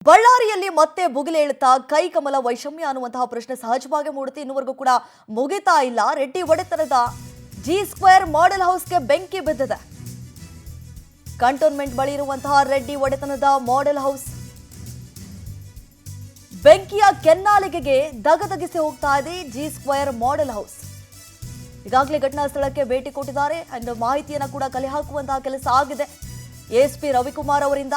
ಬಳ್ಳಾರಿಯಲ್ಲಿ ಮತ್ತೆ ಬುಗಿಲೇಳುತ್ತಾ ಕೈಕಮಲ ವೈಷಮ್ಯ ಅನ್ನುವಂತಹ ಪ್ರಶ್ನೆ ಸಹಜವಾಗಿ ಮೂಡುತ್ತೆ. ಇನ್ನುವರೆಗೂ ಕೂಡ ಮುಗಿತಾ ಇಲ್ಲ. ರೆಡ್ಡಿ ಒಡೆತನದ G² ಮಾಡೆಲ್ ಹೌಸ್ಗೆ ಬೆಂಕಿ ಬಿದ್ದಿದೆ. ಕಂಟೋನ್ಮೆಂಟ್ ಬಳಿ ಇರುವಂತಹ ರೆಡ್ಡಿ ಒಡೆತನದ ಮಾಡೆಲ್ ಹೌಸ್ ಬೆಂಕಿಯ ಕೆನ್ನಾಲಿಗೆಗೆ ದಗದಗಿಸಿ ಹೋಗ್ತಾ ಇದೆ. G² ಮಾಡೆಲ್ ಹೌಸ್ ಈಗಾಗಲೇ ಘಟನಾ ಸ್ಥಳಕ್ಕೆ ಭೇಟಿ ಕೊಟ್ಟಿದ್ದಾರೆ. ಅಂಡ್ ಮಾಹಿತಿಯನ್ನು ಕೂಡ ಕಲೆ ಹಾಕುವಂತಹ ಕೆಲಸ ಆಗಿದೆ ASP ರವಿಕುಮಾರ್ ಅವರಿಂದ.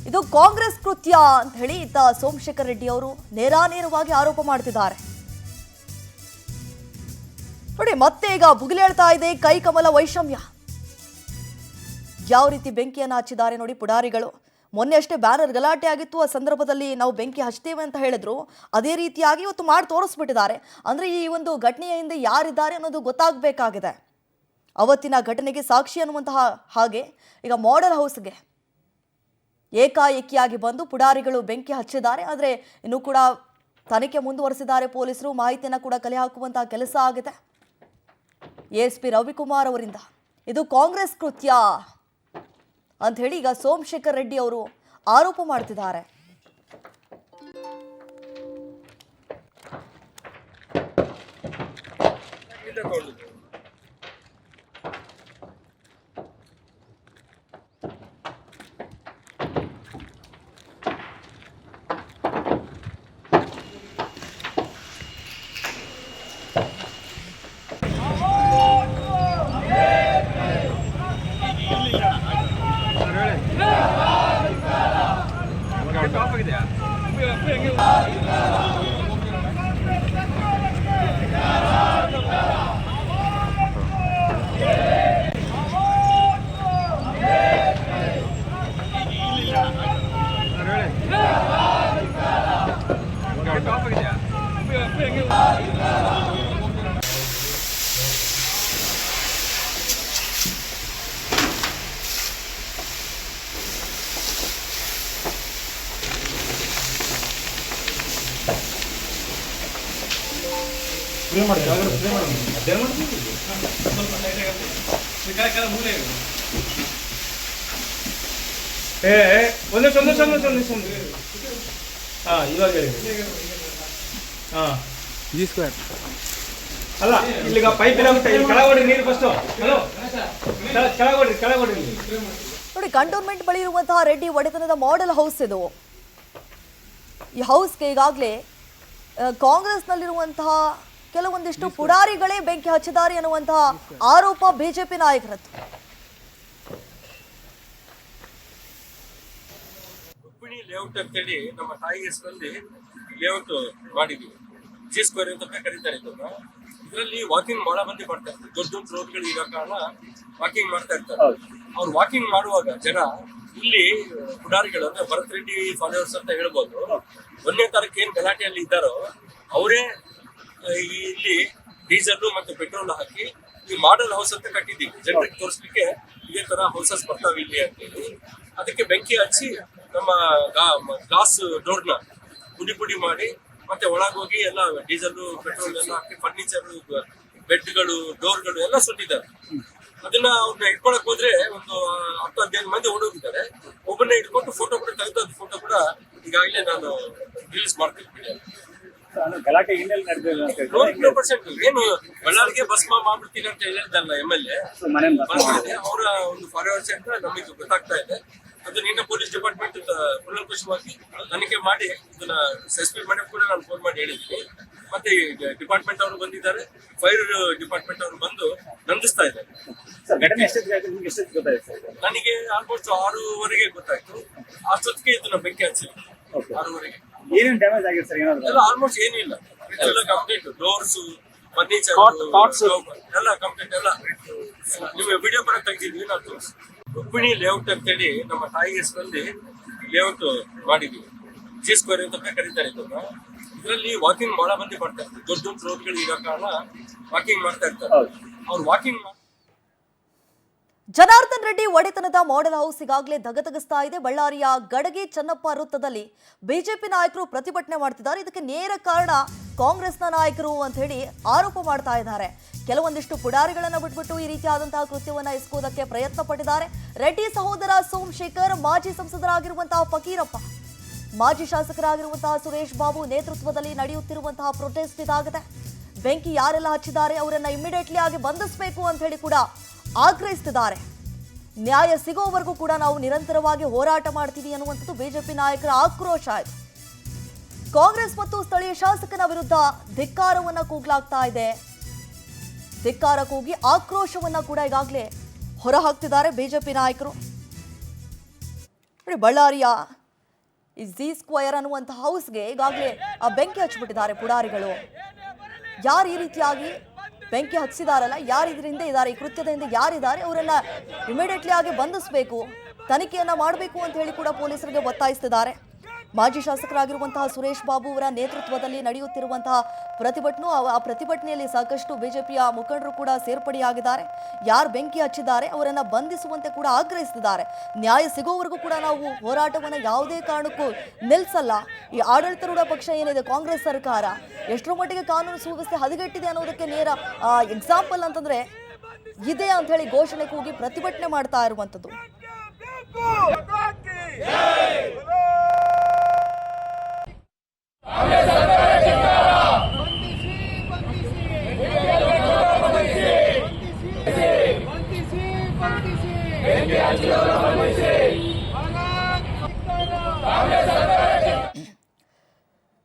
ಇದು ಕಾಂಗ್ರೆಸ್ ಕೃತ್ಯ ಅಂತ ಹೇಳಿ ಇತ್ತ ಸೋಮಶೇಖರ್ ರೆಡ್ಡಿ ಅವರು ನೇರಾನೇರವಾಗಿ ಆರೋಪ ಮಾಡ್ತಿದ್ದಾರೆ. ನೋಡಿ, ಮತ್ತೆ ಈಗ ಬುಗಿಲೇಳ್ತಾ ಇದೆ ಕೈಕಮಲ ವೈಷಮ್ಯ. ಯಾವ ರೀತಿ ಬೆಂಕಿಯನ್ನು ಹಚ್ಚಿದ್ದಾರೆ ನೋಡಿ ಪುಡಾರಿಗಳು. ಮೊನ್ನೆ ಅಷ್ಟೇ ಬ್ಯಾನರ್ ಗಲಾಟೆ ಆಗಿತ್ತು, ಆ ಸಂದರ್ಭದಲ್ಲಿ ನಾವು ಬೆಂಕಿ ಹಚ್ತೇವೆ ಅಂತ ಹೇಳಿದ್ರು. ಅದೇ ರೀತಿಯಾಗಿ ಇವತ್ತು ಮಾಡಿ ತೋರಿಸ್ಬಿಟ್ಟಿದ್ದಾರೆ. ಅಂದ್ರೆ ಈ ಒಂದು ಘಟನೆಯ ಹಿಂದೆ ಯಾರಿದ್ದಾರೆ ಅನ್ನೋದು ಗೊತ್ತಾಗಬೇಕಾಗಿದೆ. ಅವತ್ತಿನ ಘಟನೆಗೆ ಸಾಕ್ಷಿ ಅನ್ನುವಂತಹ ಹಾಗೆ ಈಗ ಮಾಡೆಲ್ ಹೌಸ್ಗೆ ಏಕಾಏಕಿಯಾಗಿ ಬಂದು ಪುಡಾರಿಗಳು ಬೆಂಕಿ ಹಚ್ಚಿದ್ದಾರೆ. ಆದರೆ ಇನ್ನೂ ಕೂಡ ತನಿಖೆ ಮುಂದುವರೆಸಿದ್ದಾರೆ ಪೊಲೀಸರು. ಮಾಹಿತಿಯನ್ನು ಕೂಡ ಕಲೆ ಹಾಕುವಂತಹ ಕೆಲಸ ಆಗಿದೆ ASP ರವಿಕುಮಾರ್ ಅವರಿಂದ. ಇದು ಕಾಂಗ್ರೆಸ್ ಕೃತ್ಯ ಅಂತ ಹೇಳಿ ಈಗ ಸೋಮಶೇಖರ್ ರೆಡ್ಡಿ ಅವರು ಆರೋಪ ಮಾಡ್ತಿದ್ದಾರೆ. G² ಅಲ್ಲ ಇಲ್ಲಿಗ ಪೈಪ್ ಇರುತ್ತೆ. ಇಲ್ಲಿ ಕೆಳಗಡೆ ನೀರು ಫಸ್ಟ್. ಹಲೋ ಕೆಳಗಡೆ ನೋಡಿ, ಕಂಟೋನ್ಮೆಂಟ್ ಬಳಿ ಇರುವಂತಹ ರೆಡ್ಡಿ ಒಡೆತನದ ಮಾಡೆಲ್ ಹೌಸ್ ಇದು. ಈ ಹೌಸ್ಗೆ ಈಗಾಗಲೇ ಕಾಂಗ್ರೆಸ್ನಲ್ಲಿರುವಂತಹ ಕೆಲವೊಂದಿಷ್ಟು ಪುಡಾರಿಗಳೇ ಬೆಂಕಿ ಹಚ್ಚಿದ್ದಾರೆ ಅನ್ನುವಂತಹ ಆರೋಪ ಬಿಜೆಪಿ ನಾಯಕರದ್ದು. ರುಕ್ಮಿಣಿ ಲೇಔಟ್ ಅಂತೇಳಿ ನಮ್ಮ ತಾಯಿ ಹೆಸರಲ್ಲಿ ಲೇಔಟ್ ಮಾಡಿದ್ವಿ. G² ಅಂತ ಕರೀತಾರೆ ಇದನ್ನ. ಇದರಲ್ಲಿ ವಾಕಿಂಗ್ ಬಹಳ ಮಂದಿ ಮಾಡ್ತಾ ಇರ್ತಾರೆ. ದೊಡ್ಡ ದೊಡ್ಡ ರೋಡ್ಗಳು ಇರೋ ಕಾರಣ ವಾಕಿಂಗ್ ಮಾಡ್ತಾ ಇರ್ತಾರೆ. ಅವ್ರು ವಾಕಿಂಗ್ ಮಾಡುವಾಗ ಜನ ಇಲ್ಲಿ ಪುಡಾರಿಗಳು ಅಂದ್ರೆ ಭರತ್ ರೆಡ್ಡಿ ಫಾಲೋವರ್ಸ್ ಅಂತ ಹೇಳ್ಬೋದು, 1ನೇ ತಾರೀಕು ಏನ್ ಗಲಾಟೆಯಲ್ಲಿ ಇದ್ದಾರೋ ಅವರೇ ಇಲ್ಲಿ ಡೀಸೆಲ್ ಮತ್ತು ಪೆಟ್ರೋಲ್ ಹಾಕಿ ಈ ಮಾಡೆಲ್ ಹೌಸ್ ಅಂತ ಕಟ್ಟಿದ್ದೀವಿ. ಜನರಿಗೆ ತೋರಿಸ್ಲಿಕ್ಕೆ ಇದೇ ತರ ಹೌಸಸ್ ಬರ್ತಾವೆ ಇಲ್ಲಿ ಅಂತ ಹೇಳಿ ಅದಕ್ಕೆ ಬೆಂಕಿ ಹಚ್ಚಿ ನಮ್ಮ ಗ್ಲಾಸ್ ಡೋರ್ನ ಪುಡಿ ಮಾಡಿ ಮತ್ತೆ ಒಳಗೋಗಿ ಎಲ್ಲ ಡೀಸೆಲ್ ಪೆಟ್ರೋಲ್ ಎಲ್ಲ ಹಾಕಿ ಫರ್ನಿಚರ್, ಬೆಡ್ಗಳು, ಡೋರ್ಗಳು ಎಲ್ಲ ಸುಟ್ಟಿದ್ದಾರೆ. ಅದನ್ನ ಅವ್ರನ್ನ ಇಟ್ಕೊಳಕ್ ಹೋದ್ರೆ ಒಂದು 10-15 ಮಂದಿ ಓಡೋಗಿದ್ದಾರೆ. ಒಬ್ಬನ್ನ ಇಟ್ಕೊಂಡು ಫೋಟೋ ಕೂಡ ತೆಗೆದು ಫೋಟೋ ಕೂಡ ಈಗಾಗಲೇ ನಾನು ರಿಲೀಸ್ ಮಾಡ್ತಿರ್ತೀನಿ. ಗಲಾಟೆ ಹಿನ್ನೆಲೆ ನಡೆದಿಲ್ಲ ಅಂತ 100% ಏನು ಬಳ್ಳಾರಿಗೆ ಭಸ್ಮ ಮಾಡ್ಬಿಡ್ತೀನಿ ಅಂತ ಹೇಳಿದ್ದಲ್ಲ MLA ಅವರ ಒಂದು ಫಾಲೋವರ್ಸ್ ಅಂತ ನಮಗೆ ಗೊತ್ತಾಗ್ತಾ ಇದೆ. ಅದು ನಿನ್ನ ಪೊಲೀಸ್ ಡಿಪಾರ್ಟ್ಮೆಂಟ್ ಕೂಲಂಕುಷವಾಗಿ ತನಿಖೆ ಮಾಡಿ ಇದನ್ನ ಸಸ್ಪೆಂಡ್ ಮಾಡಿ ಕೂಡ ನಾನು ಫೋನ್ ಮಾಡಿ ಹೇಳಿದ್ದೀನಿ. ಮತ್ತೆ ಡಿಪಾರ್ಟ್ಮೆಂಟ್ ಅವರು ಬಂದಿದ್ದಾರೆ, ಫೈರ್ ಡಿಪಾರ್ಟ್ಮೆಂಟ್ ಅವರು ಬಂದು ನಂದಿಸ್ತಾ ಇದ್ದಾರೆ. ನನಗೆ ಆಲ್ಮೋಸ್ಟ್ 6:00ವರೆಗೆ ಗೊತ್ತಾಯ್ತು. ಅಷ್ಟೊತ್ತಿಗೆ ಇದನ್ನ ಬೆಂಕಿ ಹಚ್ಚಿಲ್ಲ. 6:00ವರೆಗೆ ಏನೇನು ಡ್ಯಾಮೇಜ್ ಆಗಿದೆ ಸರ್? ಎಲ್ಲ ಆಲ್ಮೋಸ್ಟ್ ಏನಿಲ್ಲ, ಎಲ್ಲ ಕಂಪ್ಲೀಟ್. ಡೋರ್ಸ್, ಫರ್ನಿಚರ್ ಎಲ್ಲ ಕಂಪ್ಲೀಟ್. ಎಲ್ಲ ನೀವು ವಿಡಿಯೋ ಕೂಡ ತೆಗೆದಿದ್ವಿ ನಾವು ತೋರಿಸಿ. ರುಕ್ಮಿಣಿ ಲೇಔಟ್ ಅಂತೇಳಿ ನಮ್ಮ ತಾಯಿ ಹೆಸರಲ್ಲಿ ಲೇಔಟ್ ಮಾಡಿದ್ವಿ. G² ಅಂತ ಕರೀತಾರೆ ಇದನ್ನ. ಇದರಲ್ಲಿ ವಾಕಿಂಗ್ ಬಹಳ ಮಂದಿ ಮಾಡ್ತಾ ಇರ್ತಾರೆ. ದೊಡ್ಡ ದೊಡ್ಡ ರೋಡ್ಗಳು ಇರೋ ಕಾರಣ ವಾಕಿಂಗ್ ಮಾಡ್ತಾ ಇರ್ತಾರೆ. ಅವ್ರು ವಾಕಿಂಗ್ ಜನಾರ್ದನ್ ರೆಡ್ಡಿ ಒಡೆತನದ ಮಾಡೆಲ್ ಹೌಸ್ ಈಗಾಗಲೇ ದಗದಗಿಸ್ತಾ ಇದೆ. ಬಳ್ಳಾರಿಯ ಗಡಗಿ ಚನ್ನಪ್ಪ ವೃತ್ತದಲ್ಲಿ ಬಿಜೆಪಿ ನಾಯಕರು ಪ್ರತಿಭಟನೆ ಮಾಡ್ತಿದ್ದಾರೆ. ಇದಕ್ಕೆ ನೇರ ಕಾರಣ ಕಾಂಗ್ರೆಸ್ನ ನಾಯಕರು ಅಂತ ಹೇಳಿ ಆರೋಪ ಮಾಡ್ತಾ ಇದ್ದಾರೆ. ಕೆಲವೊಂದಿಷ್ಟು ಪುಡಾರಿಗಳನ್ನು ಬಿಟ್ಬಿಟ್ಟು ಈ ರೀತಿಯಾದಂತಹ ಕೃತ್ಯವನ್ನ ಎಸಗುವುದಕ್ಕೆ ಪ್ರಯತ್ನ ಪಟ್ಟಿದ್ದಾರೆ. ರೆಡ್ಡಿ ಸಹೋದರ ಸೋಮಶೇಖರ್, ಮಾಜಿ ಸಂಸದರಾಗಿರುವಂತಹ ಫಕೀರಪ್ಪ ಮಾಜಿ ಶಾಸಕರಾಗಿರುವಂತಹ ಸುರೇಶ್ ಬಾಬು ನೇತೃತ್ವದಲ್ಲಿ ನಡೆಯುತ್ತಿರುವಂತಹ ಪ್ರೊಟೆಸ್ಟ್ ಇದಾಗಿದೆ. ಬೆಂಕಿ ಯಾರೆಲ್ಲ ಹಚ್ಚಿದ್ದಾರೆ ಅವರನ್ನ ಇಮಿಡಿಯೇಟ್ಲಿ ಆಗಿ ಬಂಧಿಸಬೇಕು ಅಂತ ಹೇಳಿ ಕೂಡ ಆಗ್ರಹಿಸುತ್ತಿದ್ದಾರೆ. ನ್ಯಾಯ ಸಿಗೋವರೆಗೂ ಕೂಡ ನಾವು ನಿರಂತರವಾಗಿ ಹೋರಾಟ ಮಾಡ್ತೀವಿ ಅನ್ನುವಂಥದ್ದು ಬಿಜೆಪಿ ನಾಯಕರ ಆಕ್ರೋಶ ಆಯಿತು. ಕಾಂಗ್ರೆಸ್ ಮತ್ತು ಸ್ಥಳೀಯ ಶಾಸಕನ ವಿರುದ್ಧ ಧಿಕ್ಕಾರವನ್ನ ಕೂಗಲಾಗ್ತಾ ಇದೆ. ಧಿಕ್ಕಾರ ಕೂಗಿ ಆಕ್ರೋಶವನ್ನ ಕೂಡ ಈಗಾಗಲೇ ಹೊರಹಾಕ್ತಿದ್ದಾರೆ ಬಿಜೆಪಿ ನಾಯಕರು. ಬಳ್ಳಾರಿಯ ಈ ಜಿ² ಅನ್ನುವಂಥ ಹೌಸ್ಗೆ ಈಗಾಗಲೇ ಆ ಬೆಂಕಿ ಹಚ್ಚಿಬಿಟ್ಟಿದ್ದಾರೆ ಪುಡಾರಿಗಳು. ಯಾರು ಈ ರೀತಿಯಾಗಿ ಬೆಂಕಿ ಹಚ್ಚಿದಾರಲ್ಲ, ಯಾರು ಇದ್ರ ಹಿಂದೆ ಇದ್ದಾರೆ, ಈ ಕೃತ್ಯದ ಹಿಂದೆ ಯಾರಿದ್ದಾರೆ ಅವರನ್ನ ಇಮಿಡಿಯೇಟ್ಲಿ ಆಗಿ ಬಂಧಿಸಬೇಕು, ತನಿಖೆಯನ್ನ ಮಾಡಬೇಕು ಅಂತ ಹೇಳಿ ಕೂಡ ಪೊಲೀಸರಿಗೆ ಒತ್ತಾಯಿಸುತ್ತಿದ್ದಾರೆ. ಮಾಜಿ ಶಾಸಕರಾಗಿರುವಂತಹ ಸುರೇಶ್ ಬಾಬು ಅವರ ನೇತೃತ್ವದಲ್ಲಿ ನಡೆಯುತ್ತಿರುವಂತಹ ಆ ಪ್ರತಿಭಟನೆಯಲ್ಲಿ ಸಾಕಷ್ಟು ಬಿಜೆಪಿಯ ಮುಖಂಡರು ಕೂಡ ಸೇರ್ಪಡೆಯಾಗಿದ್ದಾರೆ. ಯಾರು ಬೆಂಕಿ ಹಚ್ಚಿದ್ದಾರೆ ಅವರನ್ನ ಬಂಧಿಸುವಂತೆ ಕೂಡ ಆಗ್ರಹಿಸುತ್ತಿದ್ದಾರೆ. ನ್ಯಾಯ ಸಿಗೋವರೆಗೂ ಕೂಡ ನಾವು ಹೋರಾಟವನ್ನು ಯಾವುದೇ ಕಾರಣಕ್ಕೂ ನಿಲ್ಲಿಸಲ್ಲ. ಈ ಆಡಳಿತಾರೂಢ ಪಕ್ಷ ಏನಿದೆ ಕಾಂಗ್ರೆಸ್ ಸರ್ಕಾರ ಎಷ್ಟರ ಮಟ್ಟಿಗೆ ಕಾನೂನು ಸುವ್ಯವಸ್ಥೆ ಹದಗೆಟ್ಟಿದೆ ಅನ್ನೋದಕ್ಕೆ ನೇರ ಎಕ್ಸಾಂಪಲ್ ಅಂತಂದ್ರೆ ಇದೆ ಅಂತ ಹೇಳಿ ಘೋಷಣೆ ಕೂಗಿ ಪ್ರತಿಭಟನೆ ಮಾಡ್ತಾ ಇರುವಂಥದ್ದು.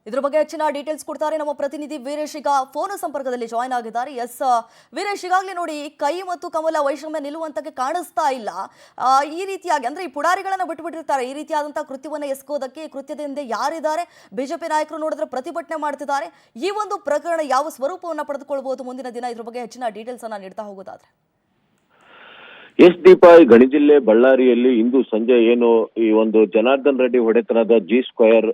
ಇದ್ರ ಬಗ್ಗೆ ಹೆಚ್ಚಿನ ಡೀಟೇಲ್ಸ್ ಕೊಡ್ತಾರೆ ನಮ್ಮ ಪ್ರತಿನಿಧಿ ವೀರೇಶ್. ಈಗ ಫೋನ್ ಸಂಪರ್ಕದಲ್ಲಿ ಜಾಯ್ನ್ ಆಗಿದ್ದಾರೆ. ಎಸ್ ವೀರೇಶ್, ಈಗಾಗಲೇ ನೋಡಿ ಕೈ ಮತ್ತು ಕಮಲ ವೈಷಮ್ಯ ನಿಲ್ಲುವಂತಕ್ಕೆ ಕಾಣಿಸ್ತಾ ಇಲ್ಲ. ಈ ರೀತಿಯಾಗಿ ಅಂದ್ರೆ ಈ ಪುಡಾರಿಗಳನ್ನ ಬಿಟ್ಟುಬಿಟ್ಟಿರ್ತಾರೆ ಈ ರೀತಿಯಾದಂತಹ ಕೃತ್ಯವನ್ನ ಎಸಗೋದಕ್ಕೆ. ಈ ಕೃತ್ಯದ ಹಿಂದೆ ಯಾರಿದ್ದಾರೆ? ಬಿಜೆಪಿ ನಾಯಕರು ನೋಡಿದ್ರೆ ಪ್ರತಿಭಟನೆ ಮಾಡ್ತಿದ್ದಾರೆ. ಈ ಒಂದು ಪ್ರಕರಣ ಯಾವ ಸ್ವರೂಪವನ್ನ ಪಡೆದುಕೊಳ್ಬಹುದು ಮುಂದಿನ ದಿನ? ಇದ್ರ ಬಗ್ಗೆ ಹೆಚ್ಚಿನ ಡೀಟೇಲ್ಸ್ ಅನ್ನ ನೀಡ್ತಾ ಹೋಗೋದಾದ್ರೆ. ಎಸ್ ದೀಪ, ಗಣಿ ಜಿಲ್ಲೆ ಬಳ್ಳಾರಿಯಲ್ಲಿ ಇಂದು ಸಂಜೆ ಏನು ಈ ಒಂದು ಜನಾರ್ದನ್ ರೆಡ್ಡಿ ಹೊಡೆತನದ G²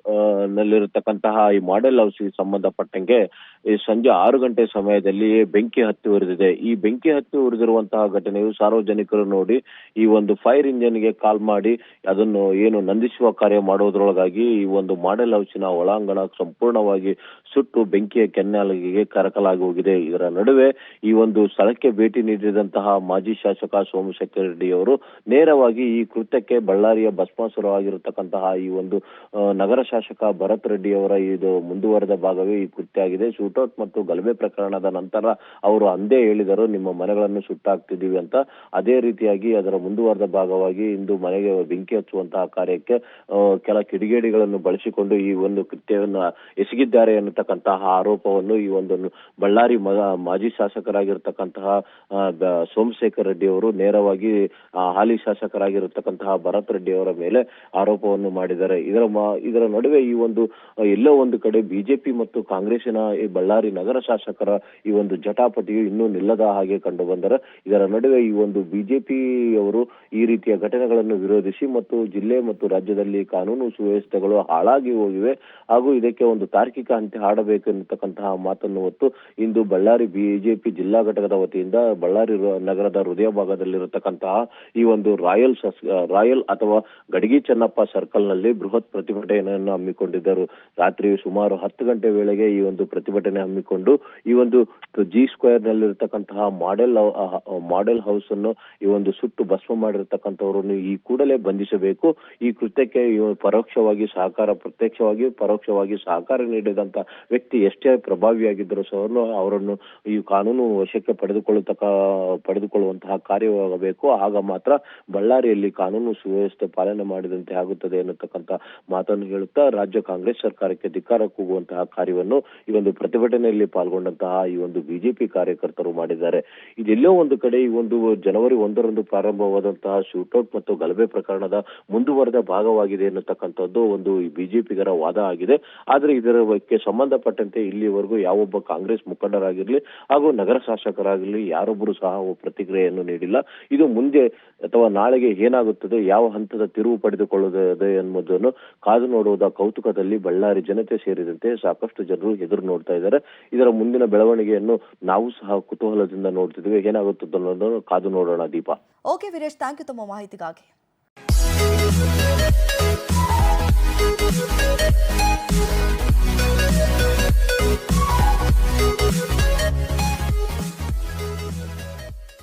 ನಲ್ಲಿರತಕ್ಕಂತಹ ಈ ಮಾಡೆಲ್ ಹೌಸ್ಗೆ ಸಂಬಂಧಪಟ್ಟಂಗೆ ಈ ಸಂಜೆ 6 ಗಂಟೆ ಸಮಯದಲ್ಲಿ ಬೆಂಕಿ ಹತ್ತಿ ಉರಿದಿದೆ. ಈ ಬೆಂಕಿ ಹತ್ತಿ ಉರಿದಿರುವಂತಹ ಘಟನೆಯು ಸಾರ್ವಜನಿಕರು ನೋಡಿ ಈ ಒಂದು ಫೈರ್ ಇಂಜಿನ್ಗೆ ಕಾಲ್ ಮಾಡಿ ಅದನ್ನು ಏನು ನಂದಿಸುವ ಕಾರ್ಯ ಮಾಡೋದ್ರೊಳಗಾಗಿ ಈ ಒಂದು ಮಾಡೆಲ್ ಹೌಸಿನ ಒಳಾಂಗಣ ಸಂಪೂರ್ಣವಾಗಿ ಸುಟ್ಟು ಬೆಂಕಿಯ ಕೆನ್ನಾಲಿಗೆಗೆ ಕರಕಲಾಗಿ ಹೋಗಿದೆ. ಇದರ ನಡುವೆ ಈ ಒಂದು ಸ್ಥಳಕ್ಕೆ ಭೇಟಿ ನೀಡಿದಂತಹ ಮಾಜಿ ಶಾಸಕ ಸೋಮಶೇಖರ್ ರೆಡ್ಡಿ ಅವರು ನೇರವಾಗಿ ಈ ಕೃತ್ಯಕ್ಕೆ ಬಳ್ಳಾರಿಯ ಭಸ್ಮಾಸುರವಾಗಿರತಕ್ಕಂತಹ ಈ ಒಂದು ನಗರ ಶಾಸಕ ಭರತ್ ರೆಡ್ಡಿ ಅವರ ಇದು ಮುಂದುವರೆದ ಭಾಗವೇ ಈ ಕೃತ್ಯ ಆಗಿದೆ. ಶೂಟೌಟ್ ಮತ್ತು ಗಲಭೆ ಪ್ರಕರಣದ ನಂತರ ಅವರು ಅಂದೇ ಹೇಳಿದರು ನಿಮ್ಮ ಮನೆಗಳನ್ನು ಸುಟ್ಟಾಕ್ತಿದ್ದೀವಿ ಅಂತ. ಅದೇ ರೀತಿಯಾಗಿ ಅದರ ಮುಂದುವರೆದ ಭಾಗವಾಗಿ ಇಂದು ಮನೆಗೆ ಬೆಂಕಿ ಹಚ್ಚುವಂತಹ ಕಾರ್ಯಕ್ಕೆ ಕೆಲ ಕಿಡಿಗೇಡಿಗಳನ್ನು ಬಳಸಿಕೊಂಡು ಈ ಒಂದು ಕೃತ್ಯವನ್ನು ಎಸಗಿದ್ದಾರೆ ಅನ್ನತಕ್ಕಂತಹ ಆರೋಪವನ್ನು ಈ ಒಂದು ಬಳ್ಳಾರಿ ಮಾಜಿ ಶಾಸಕರಾಗಿರ್ತಕ್ಕಂತಹ ಸೋಮಶೇಖರ್ ರೆಡ್ಡಿ ಅವರು ನೇರವಾಗಿ ಹಾಲಿ ಶಾಸಕರಾಗಿರತಕ್ಕಂತಹ ಭರತ್ ರೆಡ್ಡಿ ಅವರ ಮೇಲೆ ಆರೋಪವನ್ನು ಮಾಡಿದ್ದಾರೆ. ಇದರ ನಡುವೆ ಈ ಒಂದು ಎಲ್ಲೋ ಒಂದು ಕಡೆ ಬಿಜೆಪಿ ಮತ್ತು ಕಾಂಗ್ರೆಸ್ಸಿನ ಈ ಬಳ್ಳಾರಿ ನಗರ ಶಾಸಕರ ಈ ಒಂದು ಜಟಾಪಟಿಯು ಇನ್ನೂ ನಿಲ್ಲದ ಹಾಗೆ ಕಂಡು ಬಂದರೆ, ಇದರ ನಡುವೆ ಈ ಒಂದು ಬಿಜೆಪಿಯವರು ಈ ರೀತಿಯ ಘಟನೆಗಳನ್ನು ವಿರೋಧಿಸಿ ಮತ್ತು ಜಿಲ್ಲೆ ಮತ್ತು ರಾಜ್ಯದಲ್ಲಿ ಕಾನೂನು ಸುವ್ಯವಸ್ಥೆಗಳು ಹಾಳಾಗಿ ಹೋಗಿವೆ ಹಾಗೂ ಇದಕ್ಕೆ ಒಂದು ತಾರ್ಕಿಕ ಅಂತ್ಯ ಹಾಡಬೇಕು ಎನ್ನತಕ್ಕಂತಹ ಮಾತನ್ನು ಹೊತ್ತು ಇಂದು ಬಳ್ಳಾರಿ ಬಿಜೆಪಿ ಜಿಲ್ಲಾ ಘಟಕದ ವತಿಯಿಂದ ಬಳ್ಳಾರಿ ನಗರದ ಹೃದಯ ಭಾಗದಲ್ಲಿರತಕ್ಕಂತಹ ಈ ಒಂದು ರಾಯಲ್ ಅಥವಾ ಗಡಗಿ ಚೆನ್ನಪ್ಪ ಸರ್ಕಲ್ ನಲ್ಲಿ ಬೃಹತ್ ಪ್ರತಿಭಟನೆಯನ್ನು ಹಮ್ಮಿಕೊಂಡಿದ್ದರು. ರಾತ್ರಿ ಸುಮಾರು 10 ಗಂಟೆ ವೇಳೆಗೆ ಈ ಒಂದು ಪ್ರತಿಭಟನೆ ಹಮ್ಮಿಕೊಂಡು ಈ ಒಂದು G² ನಲ್ಲಿರತಕ್ಕಂತಹ ಮಾಡೆಲ್ ಹೌಸ್ ಅನ್ನು ಈ ಒಂದು ಸುಟ್ಟು ಭಸ್ಮ ಮಾಡಿರತಕ್ಕಂಥವರನ್ನು ಈ ಕೂಡಲೇ ಬಂಧಿಸಬೇಕು. ಈ ಕೃತ್ಯಕ್ಕೆ ಪರೋಕ್ಷವಾಗಿ ಸಹಕಾರ, ಪ್ರತ್ಯಕ್ಷವಾಗಿ ಪರೋಕ್ಷವಾಗಿ ಸಹಕಾರ ನೀಡಿದಂತ ವ್ಯಕ್ತಿ ಎಷ್ಟೇ ಪ್ರಭಾವಿಯಾಗಿದ್ದರೂ ಸಹ ಅವರನ್ನು ಈ ಕಾನೂನು ವಶಕ್ಕೆ ಪಡೆದುಕೊಳ್ಳುವಂತಹ ಕಾರ್ಯವಾಗಬೇಕು. ಆಗ ಮಾತ್ರ ಬಳ್ಳಾರಿಯಲ್ಲಿ ಕಾನೂನು ಸುವ್ಯವಸ್ಥೆ ಪಾಲನೆ ಮಾಡಿದಂತೆ ಆಗುತ್ತದೆ ಎನ್ನತಕ್ಕಂಥ ಮಾತನ್ನು ಹೇಳುತ್ತಾ ರಾಜ್ಯ ಕಾಂಗ್ರೆಸ್ ಸರ್ಕಾರಕ್ಕೆ ಧಿಕ್ಕಾರ ಕೂಗುವಂತಹ ಕಾರ್ಯವನ್ನು ಈ ಒಂದು ಪ್ರತಿಭಟನೆಯಲ್ಲಿ ಪಾಲ್ಗೊಂಡಂತಹ ಈ ಒಂದು ಬಿಜೆಪಿ ಕಾರ್ಯಕರ್ತರು ಮಾಡಿದ್ದಾರೆ. ಇದೆಲ್ಲೋ ಒಂದು ಕಡೆ ಈ ಒಂದು ಜನವರಿ 1ರಂದು ಪ್ರಾರಂಭವಾದಂತಹ ಶೂಟೌಟ್ ಮತ್ತು ಗಲಭೆ ಪ್ರಕರಣದ ಮುಂದುವರೆದ ಭಾಗವಾಗಿದೆ ಎನ್ನತಕ್ಕಂಥದ್ದು ಒಂದು ಬಿಜೆಪಿಗರ ವಾದ ಆಗಿದೆ. ಆದರೆ ಇದರ ಬಗ್ಗೆ ಸಂಬಂಧಪಟ್ಟಂತೆ ಇಲ್ಲಿವರೆಗೂ ಯಾವೊಬ್ಬ ಕಾಂಗ್ರೆಸ್ ಮುಖಂಡರಾಗಿರ್ಲಿ ಹಾಗೂ ನಗರ ಶಾಸಕರಾಗಿರ್ಲಿ ಯಾರೊಬ್ಬರು ಸಹ ಪ್ರತಿಕ್ರಿಯೆಯನ್ನು ನೀಡಿಲ್ಲ. ಇದು ಮುಂದೆ ಅಥವಾ ನಾಳೆಗೆ ಏನಾಗುತ್ತದೆ, ಯಾವ ಹಂತದ ತಿರುವು ಪಡೆದುಕೊಳ್ಳುತ್ತದೆ ಎನ್ನುವುದನ್ನು ಕಾದು ನೋಡುವುದ ಕೌತುಕದಲ್ಲಿ ಬಳ್ಳಾರಿ ಜನತೆ ಸೇರಿದಂತೆ ಸಾಕಷ್ಟು ಜನರು ಎದುರು ನೋಡ್ತಾ ಇದ್ದಾರೆ. ಇದರ ಮುಂದಿನ ಬೆಳವಣಿಗೆಯನ್ನು ನಾವು ಸಹ ಕುತೂಹಲದಿಂದ ನೋಡ್ತಿದ್ದೀವಿ. ಏನಾಗುತ್ತದೆ ಅನ್ನೋದನ್ನು ಕಾದು ನೋಡೋಣ. Deepa. Okay Veeresh, thank you ತಮ್ಮ ಮಾಹಿತಿಗಾಗಿ.